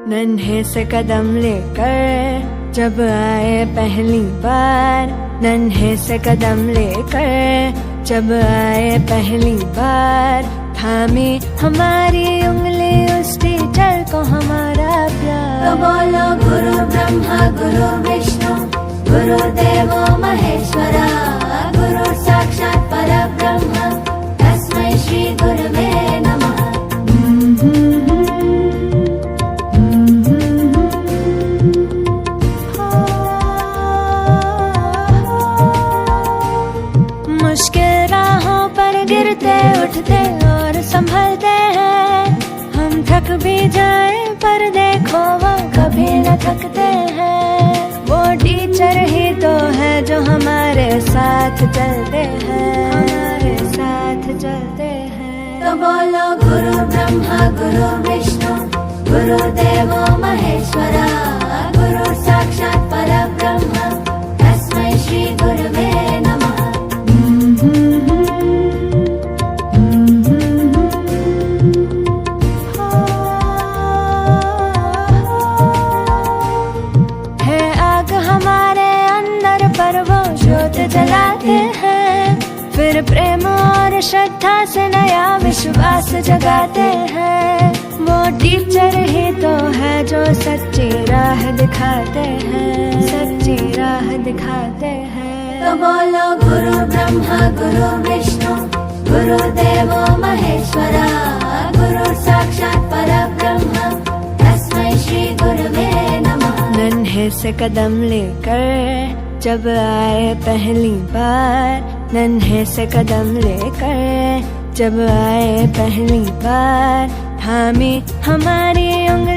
नन्हे से कदम लेकर जब आए पहली बार, नन्हे से कदम लेकर जब आए पहली बार, थामी हमारी उंगली उस टीचर को हमारा प्यार। तो बोलो गुरु ब्रह्मा गुरु विष्णु गुरुदेवो महेश्वरा, गुरु साक्षात् परब्रह्म तस्मै श्री गुरवे नमः। मुश्किल राहों पर गिरते उठते और संभलते हैं, हम थक भी जाए पर देखो वो कभी न थकते हैं। वो टीचर ही तो है जो हमारे साथ चलते हैं, हमारे साथ चलते हैं। तो बोलो गुरु ब्रह्मा गुरु विष्णु गुरुदेवो महेश्वरा, गुरु साक्षात् परब्रह्म तस्मै श्री गुरवे नमः। है आग हमारे अंदर पर वो ज्योत जलाते हैं, फिर प्रेम और श्रद्धा से नया विश्वास जगाते हैं। वो टीचर ही तो है जो सच्ची राह दिखाते हैं, सच्ची राह दिखाते हैं। तो बोलो गुरु ब्रह्मा गुरु विष्णु गुरुदेवो महेश्वरा, गुरु साक्षात् परब्रह्म तस्मै श्री गुरवे नमः। नन्हे से कदम लेकर जब आए पहली बार, नन्हे से कदम लेकर जब आए पहली बार, थामी हमारी उंगली